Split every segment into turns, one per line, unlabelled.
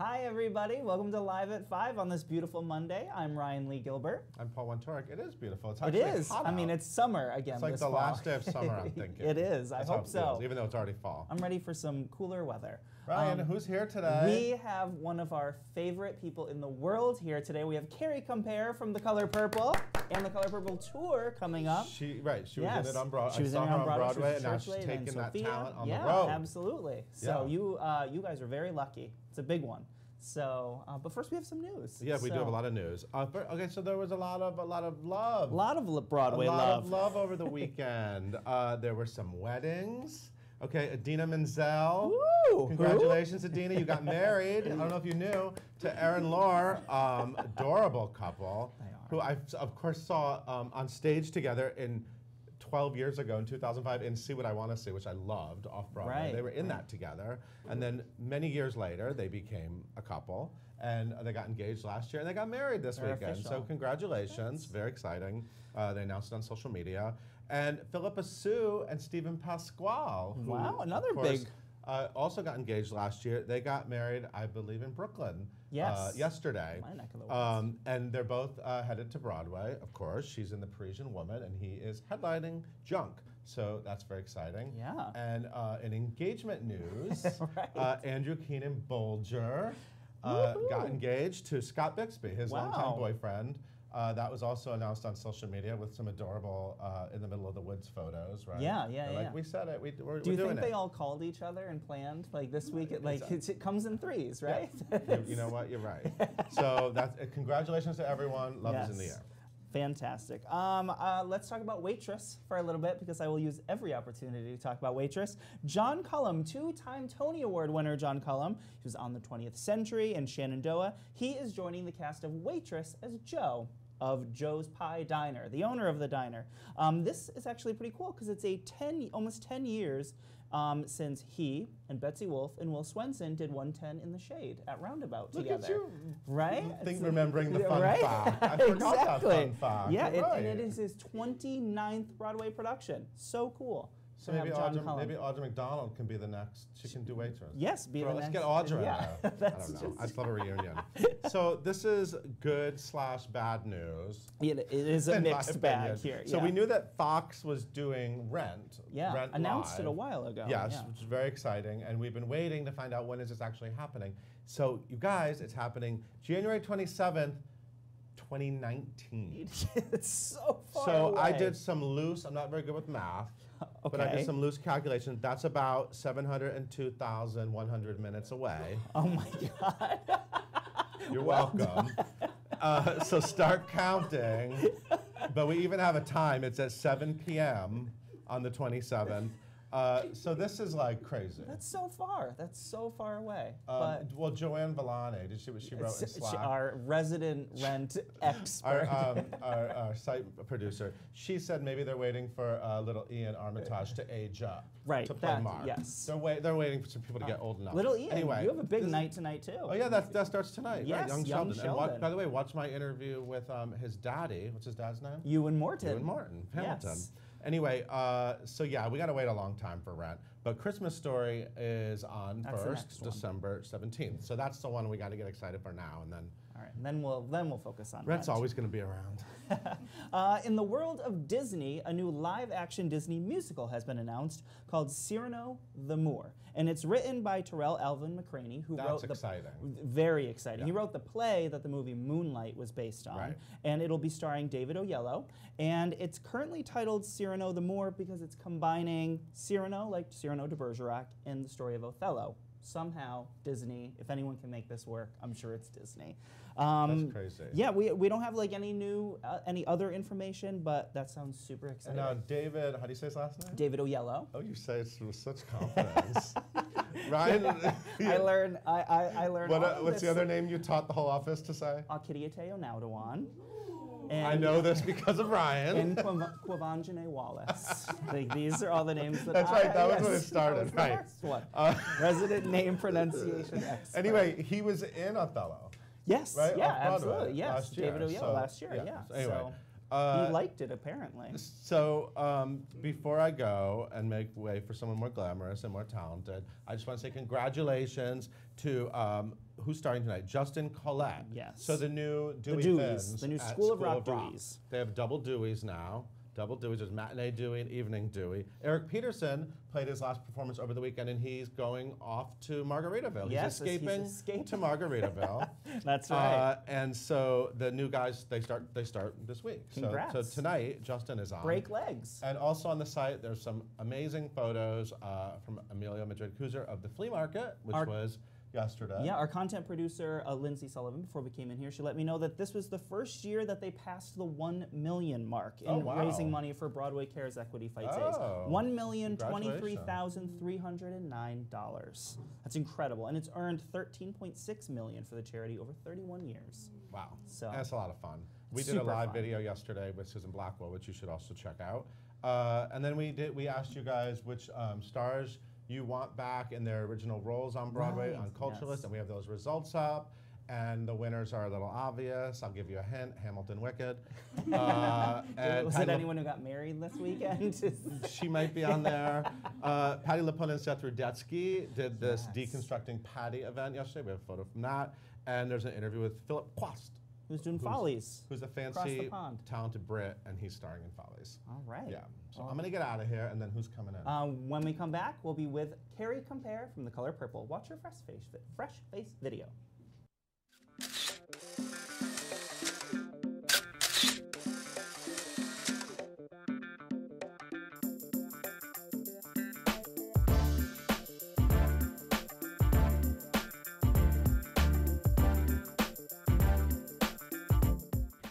Hi, everybody. Welcome to Live at 5 on this beautiful Monday. I'm Ryan Lee Gilbert.
I'm Paul Wontorek. It is beautiful. It's actually hot
I mean, it's summer again.
It's like
this
the
fall.
last day of summer, I'm thinking.
It is. I hope so.
Feels, even though it's already fall.
I'm ready for some cooler weather.
Ryan, who's here today?
We have one of our favorite people in the world here today. We have Carrie Compere from The Color Purple and The Color Purple Tour coming up.
She was in it on Broadway.
She was in it on Broadway,
and now she's taking that talent on the road.
Yeah, absolutely. So you guys are very lucky. It's a big one. So, but first we have some news.
Yeah, we do have a lot of news. Okay, so there was a lot of love.
A lot of Broadway love.
A lot of love over the weekend. There were some weddings. Okay, Idina Menzel.
Woo!
Congratulations, Idina. You got married. I don't know if you knew, to Aaron Lohr. Adorable couple.
They are.
Who I, of course, saw on stage together in 12 years ago in 2005 in See What I Want to See, which I loved, off-Broadway.
Right,
they were in that together. And then many years later, they became a couple. And they got engaged last year, and they got married this weekend.
Official.
So congratulations. Very exciting. They announced it on social media. And Philippa Sue and Stephen Pasquale, who,
wow, another
of course,
big...
also got engaged last year. They got married, I believe, in Brooklyn yesterday.
My neck of the woods.
And they're both headed to Broadway, of course. She's in The Parisian Woman, and he is headlining Junk. So that's very exciting.
Yeah.
And in engagement news,
right.
Andrew Keenan Bolger got engaged to Scott Bixby, his longtime boyfriend. That was also announced on social media with some adorable in the middle of the woods photos, right?
Yeah.
Like, we said it, we're doing it.
Do you think they all called each other and planned? Like this week, it comes in threes, right?
Yeah. You know what, you're right. So that's congratulations to everyone. Love is in the air.
Fantastic. Let's talk about Waitress for a little bit, because I will use every opportunity to talk about Waitress. John Cullum, two-time Tony Award winner John Cullum, he was on The 20th Century and Shenandoah. He is joining the cast of Waitress as Joe of Joe's Pie Diner, the owner of the diner. This is actually pretty cool because it's almost 10 years since he and Betsy Wolfe and Will Swenson did 110 in the Shade at Roundabout together.
Look at you.
Right?
Remembering the fun fact. I forgot that fun fact.
Yeah, and it is his 29th Broadway production. So cool.
So maybe Audra McDonald can be the next. She can do Waitress.
Yes, be the next.
Let's get Audra.
Yeah,
I don't know. I'd love a reunion. So this is good/bad news.
It is a mixed bag here.
So we knew that Fox was doing Rent.
Yeah,
Rent
announced
Live.
it a while ago.
Yes, which is very exciting, and we've been waiting to find out when is this actually happening. So you guys, it's happening January 27th. 2019.
It's so far
So
away.
I did some loose, I'm not very good with math, but I did some loose calculations. That's about 702,100 minutes away.
Oh my God.
You're welcome. So start counting. But we even have a time. It's at 7 p.m. on the 27th. So this is like crazy.
That's so far. That's so far away.
Well, Joanne Villani, she wrote in Slack.
Our resident rent expert.
Our site producer. She said maybe they're waiting for little Ian Armitage to age up.
Right.
To play Mark.
Yes.
They're waiting for some people to get old enough.
Little Ian,
anyway,
you have a big night tonight too.
Oh yeah, that starts tonight.
Yes,
right?
Young Sheldon.
And by the way, watch my interview with his daddy. What's his dad's name?
Ewan Morton.
Ewan Morton. Hamilton.
Yes.
Anyway, so yeah, we got to wait a long time for Rent. But Christmas Story is on first, December 17th. So that's the one we got to get excited for now, and then.
All right, and then we'll focus on
Rent's always going to be around.
In the world of Disney, a new live-action Disney musical has been announced called Cyrano the Moor, and it's written by Terrell Alvin McCraney, who wrote very exciting. Yeah. He wrote the play that the movie Moonlight was based on, and it'll be starring David Oyelowo, and it's currently titled Cyrano the Moor because it's combining Cyrano, like Cyrano de Bergerac, and the story of Othello. Somehow, Disney, if anyone can make this work, I'm sure it's Disney.
That's crazy.
Yeah, we don't have like any other information, but that sounds super exciting.
And now David, how do you say his last name?
David Oyelowo.
Oh, you say it with such confidence. Ryan?
I learned
What's the other name you taught the whole office to say?
Akiriate Onaudawan.
I know this because of Ryan.
And Kwavanjane Wallace. These are all the names that
That's right, that was when it started,
that was the first one. Resident name pronunciation expert.
Anyway, he was in Othello.
Yes,
right?
Yeah, absolutely. Yes,
last year.
David Oyelowo last year, yeah.
So anyway,
He liked it, apparently.
So before I go and make way for someone more glamorous and more talented, I just want to say congratulations to who's starting tonight? Justin Collette.
Yes.
So the new Dewey
Deweys, the new School of Rock Deweys.
They have double Deweys now. Double Deweys. There's matinee Dewey and evening Dewey. Eric Peterson played his last performance over the weekend, and he's going off to Margaritaville.
Yes,
he's escaping to Margaritaville.
That's right.
And so the new guys, they start this week.
Congrats.
So tonight, Justin is on.
Break legs.
And also on the site, there's some amazing photos from Amelia Madrid-Kuzer of the flea market, which was yesterday.
Yeah, our content producer, Lindsay Sullivan, before we came in here, she let me know that this was the first year that they passed the 1 million mark in raising money for Broadway Cares Equity Fight Days. $1,023,309. That's incredible. And it's earned $13.6 million for the charity over 31 years.
Wow.
So
that's a lot of fun. We did a live video yesterday with Susan Blackwell, which you should also check out. And then we asked you guys which stars you want back in their original roles on Broadway on Culturalist, and we have those results up. And the winners are a little obvious. I'll give you a hint: Hamilton, Wicked.
Was it anyone who got married this weekend?
She might be on there. Patti LuPone and Seth Rudetsky did this Deconstructing Patti event yesterday. We have a photo from that. And there's an interview with Philip Quast.
Who's doing Follies.
Who's a fancy, talented Brit, and he's starring in Follies.
All right.
Yeah. So I'm going to get out of here, and then who's coming in?
When we come back, we'll be with Carrie Compere from The Color Purple. Watch her fresh face video.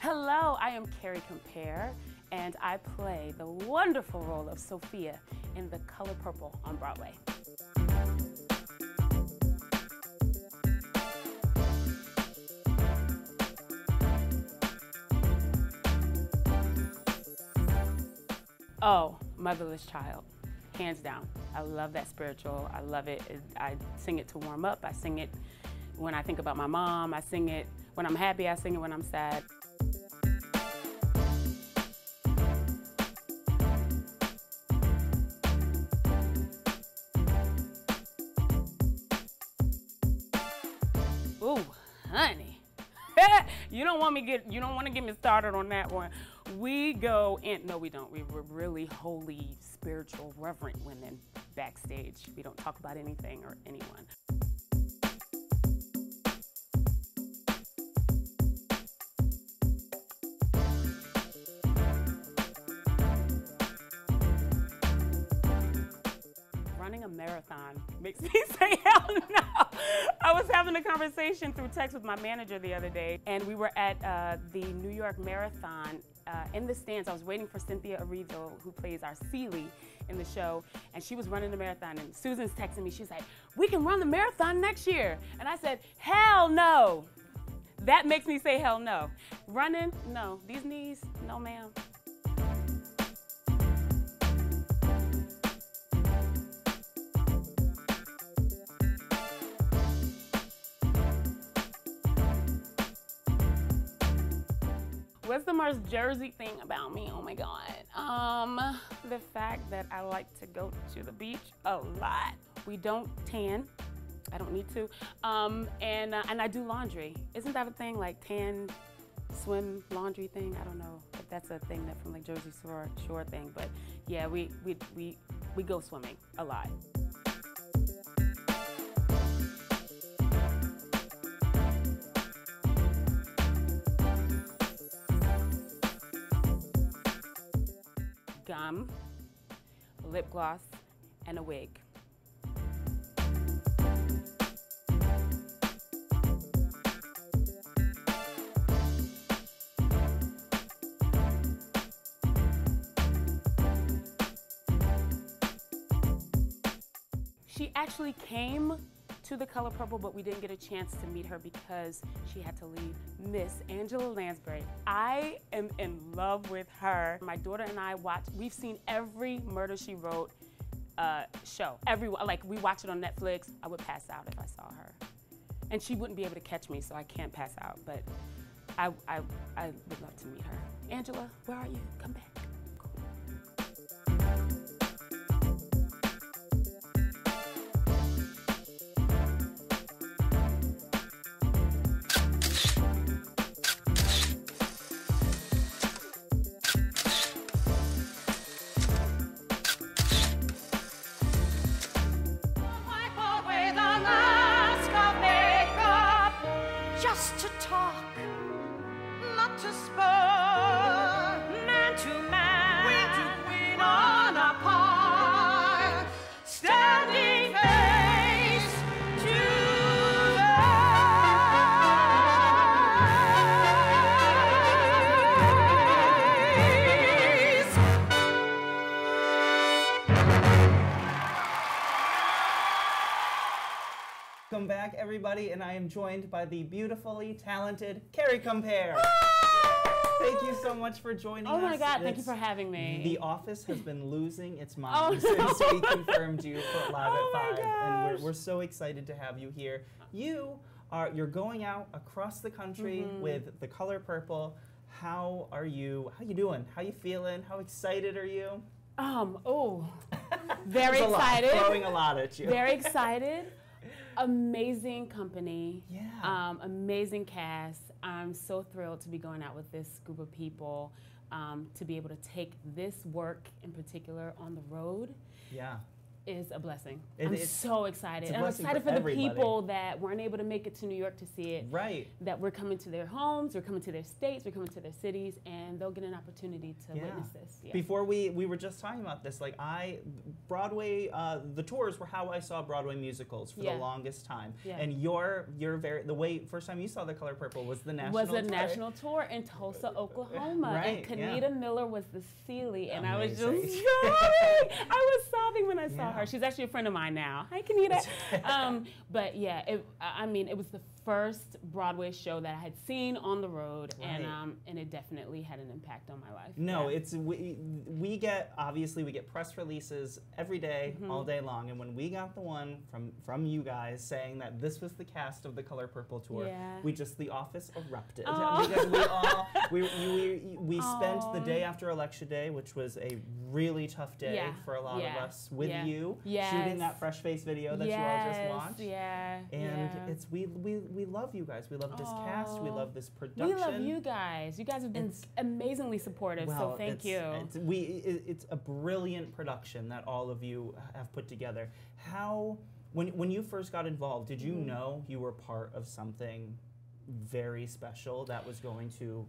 Hello, I am Carrie Compere, and I play the wonderful role of Sophia in The Color Purple on Broadway. Oh, Motherless Child, hands down. I love that spiritual. I love it. I sing it to warm up. I sing it when I think about my mom. I sing it when I'm happy. I sing it when I'm sad. Ooh, honey. You don't want to get me started on that one. We go in, no we don't. We were really holy, spiritual, reverent women backstage. We don't talk about anything or anyone. Running a marathon makes me say hell no. I was having a conversation through text with my manager the other day, and we were at the New York Marathon in the stands. I was waiting for Cynthia Erivo, who plays our Celie in the show, and she was running the marathon, and Susan's texting me. She's like, we can run the marathon next year. And I said, hell no. That makes me say hell no. Running, no. These knees, no ma'am. What's the most Jersey thing about me? Oh my God. The fact that I like to go to the beach a lot. We don't tan. I don't need to. And I do laundry. Isn't that a thing, like tan, swim, laundry thing? I don't know if that's a thing that from like Jersey Shore thing. But yeah, we go swimming a lot. Gum, lip gloss, and a wig. She actually came to The Color Purple, but we didn't get a chance to meet her because she had to leave. Miss Angela Lansbury. I am in love with her. My daughter and I we've seen every Murder, She Wrote show. Like we watch it on Netflix. I would pass out if I saw her. And she wouldn't be able to catch me, so I can't pass out. But I would love to meet her. Angela, where are you? Come back.
Just to talk, not to spur, man to man, queen to queen on a par, standing face to
Welcome back, everybody, and I am joined by the beautifully talented Carrie Compere. Thank you so much for joining us.
Oh my God, thank you for having me.
The office has been losing its mind since we confirmed you for Live at 5, and we're so excited to have you here. You're going out across the country with the color purple. How are you? How you doing? How you feeling? How excited are you?
Very excited.
Throwing a lot at you.
Very excited. Amazing company.
Yeah.
Amazing cast. I'm so thrilled to be going out with this group of people, to be able to take this work in particular on the road.
Yeah.
Is a blessing. I'm so excited.
And
I'm excited for the people that weren't able to make it to New York to see it.
Right.
That we're coming to their homes, we're coming to their states, we're coming to their cities, and they'll get an opportunity to witness this. Yeah.
Before we were just talking about this, like Broadway, the tours were how I saw Broadway musicals for the longest time. Yeah. And first time you saw The Color Purple was the national tour.
National tour in Tulsa, Oklahoma.
Right.
And Kenita Miller was the Sealy, and I was just sobbing. I was sobbing when I saw her. She's actually a friend of mine now. Hi, Kenita. But yeah, it was the first Broadway show that I had seen on the road, and it definitely had an impact on my life.
No, it's we get press releases every day, all day long, and when we got the one from you guys saying that this was the cast of the Color Purple tour, the office erupted because we spent the day after Election Day, which was a really tough day for a lot of us with you shooting that fresh face video that you all just watched. And it's we love you guys. We love this cast. We love this production.
We love you guys. You guys have been amazingly supportive. So thank you.
It's a brilliant production that all of you have put together. When you first got involved, did you know you were part of something very special that was going to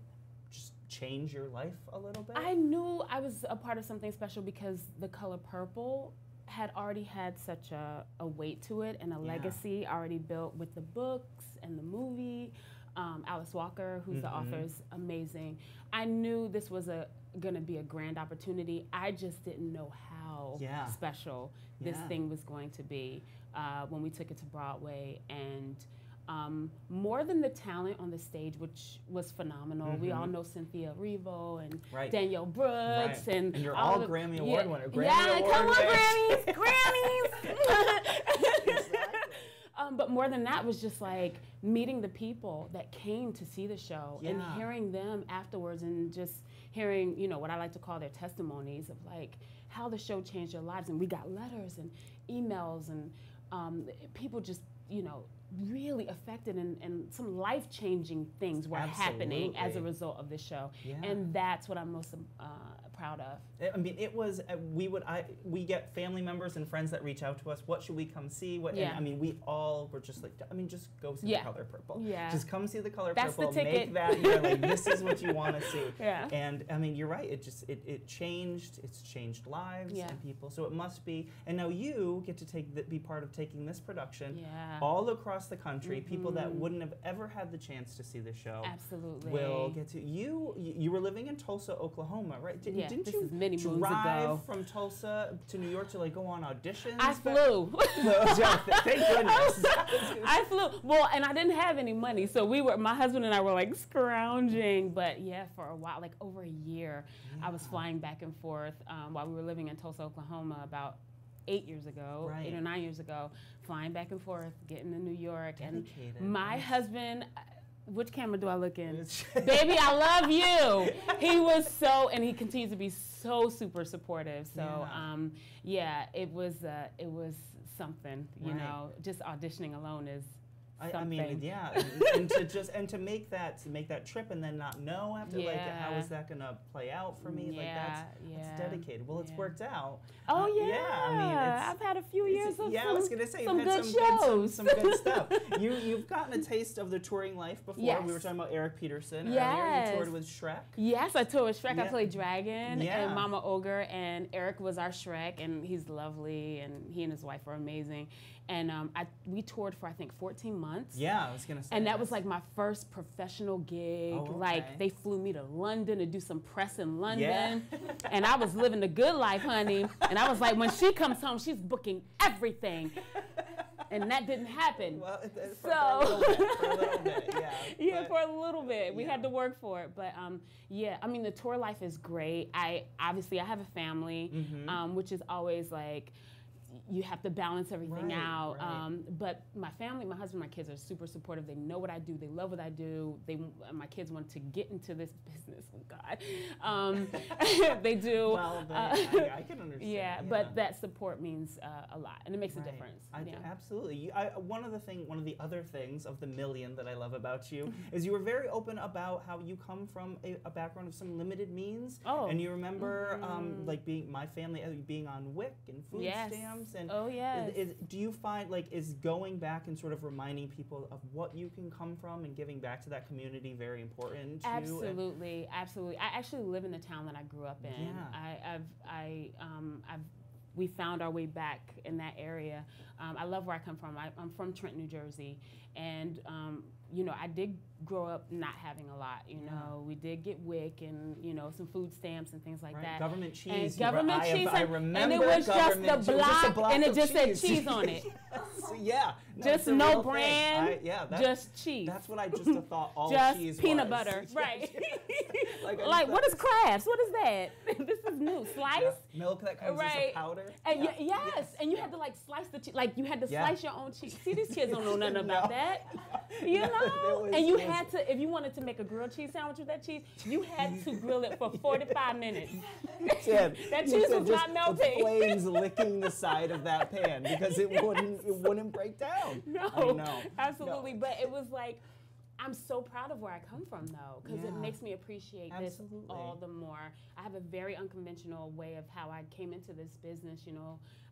just change your life a little bit?
I knew I was a part of something special because The Color Purple had already had such a weight to it and a legacy already built with the books and the movie. Alice Walker, who's the author, is amazing. I knew this was going to be a grand opportunity. I just didn't know how special this thing was going to be when we took it to Broadway. And more than the talent on the stage, which was phenomenal. We all know Cynthia Erivo and Danielle Brooks. And
you're all Grammy Award winner.
Come on, Grammys! Grammys! But more than that was just like meeting the people that came to see the show and hearing them afterwards and just hearing, what I like to call their testimonies of like how the show changed their lives. And we got letters and emails and people just, really affected and some life-changing things were happening as a result of this show. And that's what I'm most proud of.
I mean, it was, we get family members and friends that reach out to us, what should we come see? And, I mean, we all were just like, just go see The Color Purple. Just come see The Color Purple,
the ticket.
make that, like, this is what you want to see. And, I mean, you're right, it's changed lives and people, so it must be, and now you get to be part of taking this production all across the country, people that wouldn't have ever had the chance to see the show will get to. You were living in Tulsa, Oklahoma, right? Didn't you drive from Tulsa to New York to like go on auditions?
I flew.
Thank goodness.
I flew. Well, and I didn't have any money, so my husband and I were like scrounging, but for a while, like over a year, I was flying back and forth while we were living in Tulsa, Oklahoma about 8 years ago, 8 or 9 years ago, flying back and forth, getting to New York.
Dedicated.
And my husband, which camera do I look in? Baby, I love you. He was so, and he continues to be so super supportive. So, yeah, it was something. You know, just auditioning alone is. I mean,
yeah, and to make that trip and then not know after, like, how is that gonna play out for me? Like, that's dedicated. Well, it's worked out.
Oh I mean, I've had a few years of
I was gonna say,
some
you've had
good shows,
some good stuff. You've gotten a taste of the touring life before.
Yes.
We were talking about Eric Peterson earlier. You toured with Shrek.
Yes, I toured with Shrek. I played Dragon and Mama Ogre, and Eric was our Shrek, and he's lovely, and he and his wife are amazing. And we toured for, I think, 14 months.
Yeah, I was going to say.
And that was like my first professional gig.
Oh, okay.
Like, they flew me to London to do some press in London. And I was living the good life, honey. And I was like, when she comes home, she's booking everything. And that didn't happen.
Well, for a little bit,
yeah. For a little bit. We had to work for it. But yeah, I mean, the tour life is great. I have a family, which is always like, you have to balance everything out. But my family, my husband, my kids are super supportive. They know what I do. They love what I do. My kids want to get into this business. Oh, God. They do.
Well, I can understand.
Yeah, but that support means a lot, and it makes a difference.
Absolutely. One of the other things of the million that I love about you is you were very open about how you come from a background of some limited means.
Oh.
And you remember like my family being on WIC and food stamps. And do you find, like, is going back and sort of reminding people of what you can come from and giving back to that community very important to you?
Absolutely, absolutely. I actually live in the town that I grew up in. We found our way back in that area. I love where I come from. I'm from Trenton, New Jersey, and you know, I did grow up not having a lot. You know, we did get WIC and some food stamps and things like that.
Government cheese.
And government cheese.
I remember.
And it was just a block, and it just said cheese on it. Just no brand. Just cheese.
That's what I just thought. All
just
cheese
peanut
was.
butter, right?
like
what is crabs? What is that? This is new. Slice
milk that comes as a powder.
And and you had to like slice the cheese. Like you had to slice your own cheese. See, these kids don't know nothing about that. You know, and you had to, if you wanted to make a grilled cheese sandwich with that cheese, you had to grill it for 45 minutes. That cheese was not melting.
The flames licking the side of that pan because it wouldn't break down.
No, absolutely. But it was like, I'm so proud of where I come from, though, because it makes me appreciate this all the more. I have a very unconventional way of how I came into this business.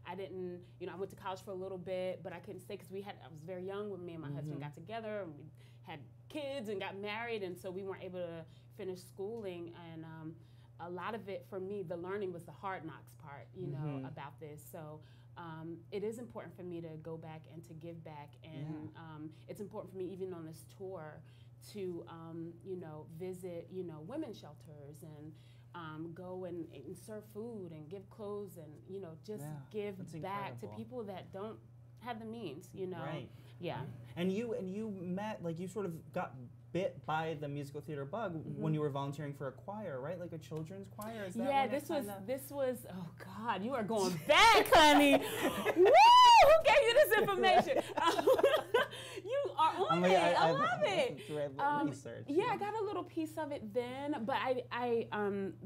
I didn't, I went to college for a little bit, but I couldn't stay because I was very young when me and my husband got together, and we had kids and got married, and so we weren't able to finish schooling. And a lot of it for me, the learning was the hard knocks part, about this. So. It is important for me to go back and to give back, and it's important for me even on this tour to visit women's shelters and go and serve food and give clothes and just give back to people that don't have the means.
Right.
Yeah.
And you met, like, you sort of got bit by the musical theater bug when you were volunteering for a choir, right? Like a children's choir? Is that
this was, oh God, you are going back, honey. Woo! Who gave you this information? You are on it. I love it.
Research.
I got a little piece of it then, but I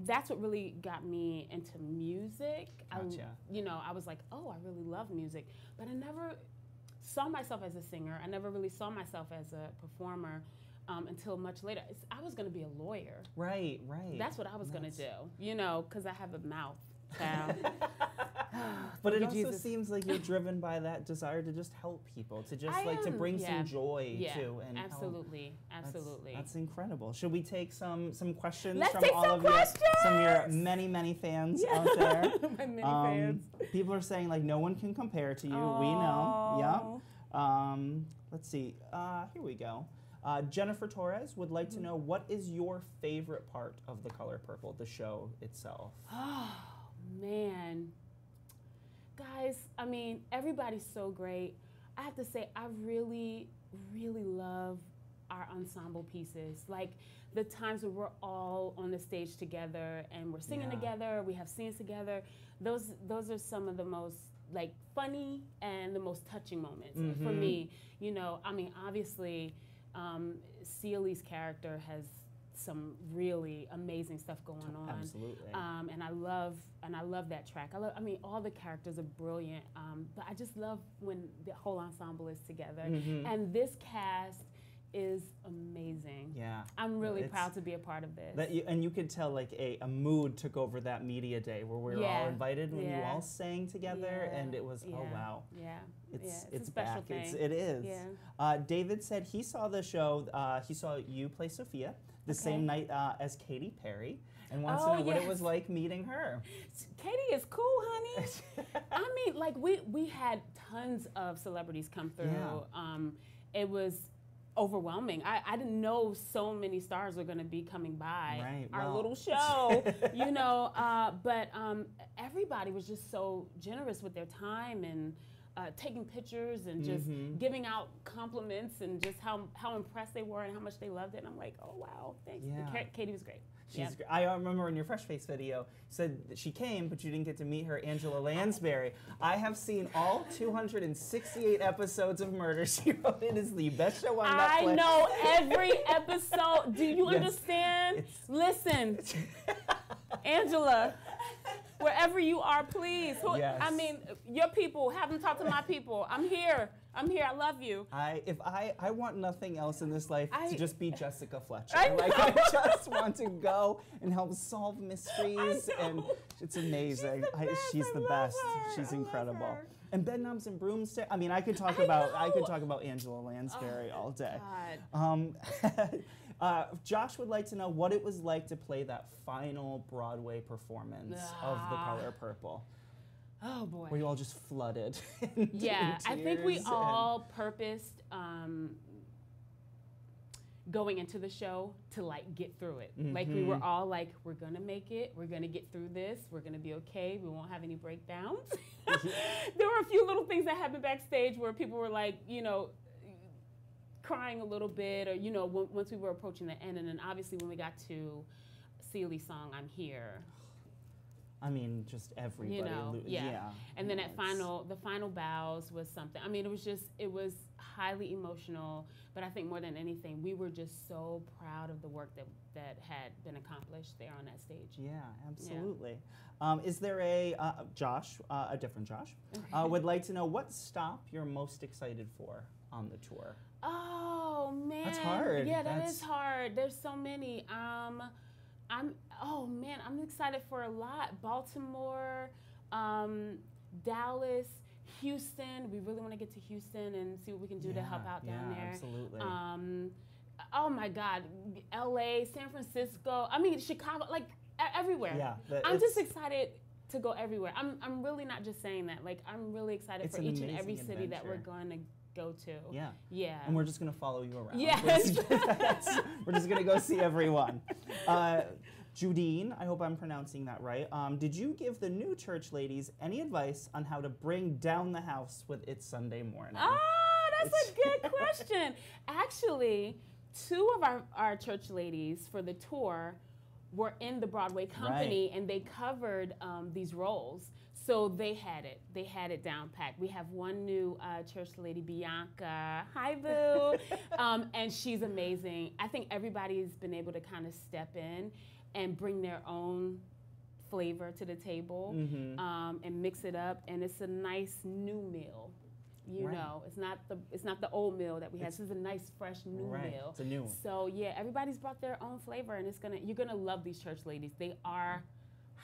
that's what really got me into music.
Gotcha.
I was like, oh, I really love music, but I never saw myself as a singer. I never really saw myself as a performer. Until much later. I was going to be a lawyer.
Right.
That's what I was going to do, because I have a mouth.
But it also seems like you're driven by that desire to just help people, to just to bring some joy to. And
absolutely.
That's incredible. Should we take some questions
Let's
from
take
all
some
of
questions.
Some of your many fans out there?
My many fans.
People are saying, like, no one can compare to you. We know. Yeah. Let's see. Here we go. Jennifer Torres would like to know, what is your favorite part of The Color Purple, the show itself?
Oh, man. Guys, I mean, everybody's so great. I have to say, I really, really love our ensemble pieces. Like, the times where we're all on the stage together and we're singing together, we have scenes together. Those are some of the most, like, funny and the most touching moments for me. I mean, obviously, Ceely's character has some really amazing stuff going on.
Absolutely.
And I love that track. I mean, all the characters are brilliant. But I just love when the whole ensemble is together. And this cast is amazing.
Yeah.
I'm really proud to be a part of this.
And you could tell like a mood took over that media day where we were all invited when you all sang together, and it was, oh wow.
Yeah.
It's
a special
back.
thing.
It is.
Yeah.
David said he saw the show, he saw you play Sophia the same night as Katy Perry, and wants to know what it was like meeting her.
Katy is cool, honey. I mean, like we had tons of celebrities come through. It was overwhelming. I didn't know so many stars were going to be coming by our little show, you know. But everybody was just so generous with their time and taking pictures and just giving out compliments and just how impressed they were and how much they loved it. And I'm like, oh wow, thanks. Katy was great.
She's great. I remember in your Fresh Face video, said that she came, but you didn't get to meet her, Angela Lansbury. I have seen all 268 episodes of Murder, She Wrote. It is the best show on Netflix.
I know every episode. Do you understand? Listen, Angela, wherever you are, please. I mean, your people, have them talk to my people. I'm here. I love you.
I want nothing else in this life to just be Jessica Fletcher. I just want to go and help solve mysteries, and it's amazing. She's the best. She's incredible. And Bedknobs and Broomstick. I mean, I could talk about Angela Lansbury all day. Josh would like to know what it was like to play that final Broadway performance of The Color Purple.
Oh boy.
Where you all just flooded.
Yeah, I think we all purposed going into the show to like get through it. Like we were all like, we're gonna make it, we're gonna get through this, we're gonna be okay, we won't have any breakdowns. There were a few little things that happened backstage where people were like, you know, crying a little bit, or, you know, once we were approaching the end. And then obviously when we got to Ceely's song, I'm Here.
I mean, just everybody.
You know, and then the final bows was something. I mean, it was highly emotional, but I think more than anything, we were just so proud of the work that had been accomplished there on that stage.
Yeah, absolutely. Yeah. Is there a different Josh, would like to know what stop you're most excited for on the tour?
Oh man,
that's hard.
Yeah, that is hard. There's so many. I'm excited for a lot. Baltimore, Dallas, Houston. We really want to get to Houston and see what we can do to help out down there.
Absolutely.
Oh my God, LA, San Francisco. I mean, Chicago, like everywhere.
Yeah,
I'm just excited to go everywhere. I'm really not just saying that. Like, I'm really excited for each and every city that we're going to go to.
Yeah.
Yeah.
And we're just going to follow you around.
Yes.
We're just going to go see everyone. Judine, I hope I'm pronouncing that right. Did you give the new church ladies any advice on how to bring down the house with It's Sunday Morning?
That's a good question. Actually, two of our church ladies for the tour were in the Broadway company, and they covered these roles. So they had it down packed. We have one new church lady, Bianca. Hi, boo. And she's amazing. I think everybody's been able to kind of step in and bring their own flavor to the table, and mix it up. And it's a nice new meal. You know, it's not the old meal that we had. This is a nice, fresh new meal.
It's a new one.
So yeah, everybody's brought their own flavor, and you're gonna love these church ladies. They are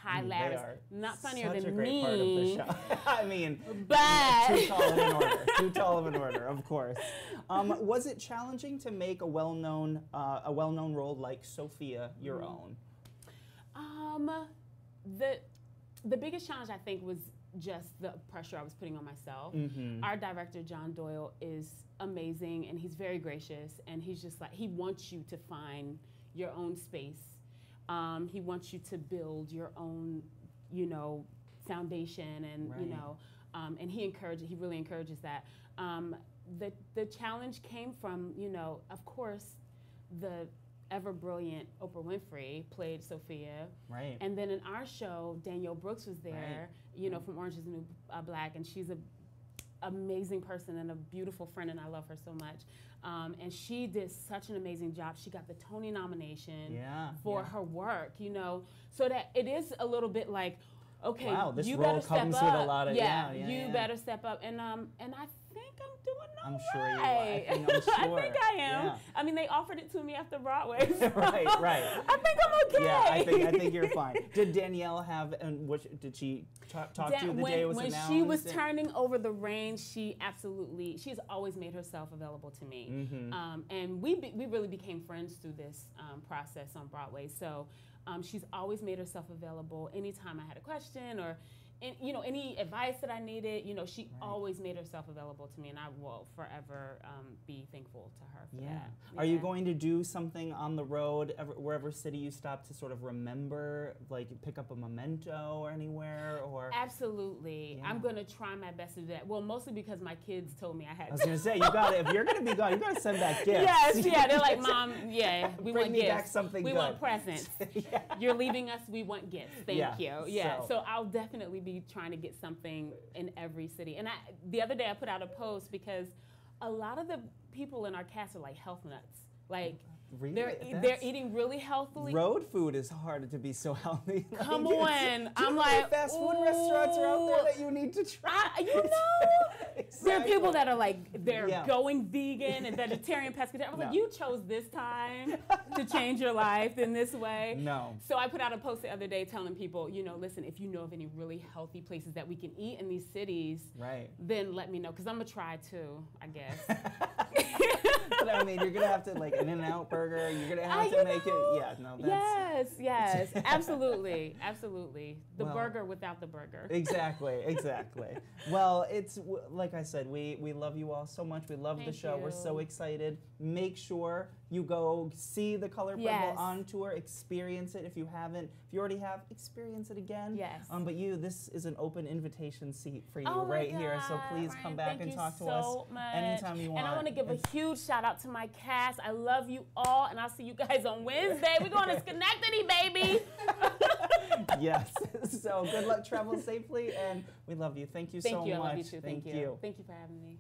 hilarious. Not funnier than me.
Such a great part of the show. I mean,
but
too tall of an order. Too tall of an order, of course. Was it challenging to make a well-known role like Sophia your own?
The biggest challenge, I think, was just the pressure I was putting on myself. Our director, John Doyle, is amazing, and he's very gracious, and he's just like, he wants you to find your own space. He wants you to build your own, you know, foundation, and you know, and he really encourages that. The challenge came from, you know, of course, the ever brilliant Oprah Winfrey played Sophia, and then in our show, Danielle Brooks was there, you know, from Orange Is the New Black, and she's a amazing person and a beautiful friend, and I love her so much. And she did such an amazing job. She got the Tony nomination for her work, you know, so that it is a little bit like, okay,
wow, this
you
role
better
comes
step up.
with a lot of
you better step up. And I think I'm doing all
I'm sure you are.
right.
I'm sure.
I think I am.
Yeah.
I mean, they offered it to me after Broadway. So
right.
I think I'm okay.
Yeah, I think you're fine. Did Danielle have, and did she talk to you the day it was announced?
When she was turning over the reins, she's always made herself available to me. And we really became friends through this process on Broadway. So she's always made herself available anytime I had a question or any advice that I needed. You know, she always made herself available to me, and I will forever be thankful to her for that.
Are you going to do something on the road, wherever city you stop, to sort of remember, like pick up a memento or anywhere? Or
absolutely, I'm going to try my best to do that. Well, mostly because my kids told me I had to.
I was going to say, you got to, if you're going to be gone, you got to send back gifts.
Yes, they're like, Mom, we want gifts.
Back something
we
good.
want presents. You're leaving us, we want gifts. Thank you. Yeah, so I'll definitely be trying to get something in every city. And the other day I put out a post because a lot of the people in our cast are like health nuts. Like they're eating really healthily.
Road food is hard to be so healthy.
Come on, I'm like,
fast food restaurants are out there that you need to try.
Exactly. There are people that are like they're going vegan and vegetarian, pescatarian. I was like, you chose this time to change your life in this way.
No.
So I put out a post the other day telling people, listen, if you know of any really healthy places that we can eat in these cities, then let me know, because I'm gonna try too, I guess.
But I mean, you're gonna have to, like, an In-N-Out burger. You're gonna have to make it. Yeah, no, that's.
Yes, absolutely. The burger without the burger.
Exactly. Well, it's like I said, we love you all so much. We love the show. We're so excited. Make sure you go see The Color Purple on tour. Experience it if you haven't. If you already have, experience it again.
Yes.
But this is an open invitation seat for you
right
here. So please come back and talk to us anytime you want.
And I want to give a huge shout out to my cast. I love you all, and I'll see you guys on Wednesday. We're going to Schenectady, baby.
Yes. So good luck, travel safely, and we love you. Thank you so much.
Thank you. I love you too. Thank you.
Thank you
for having me.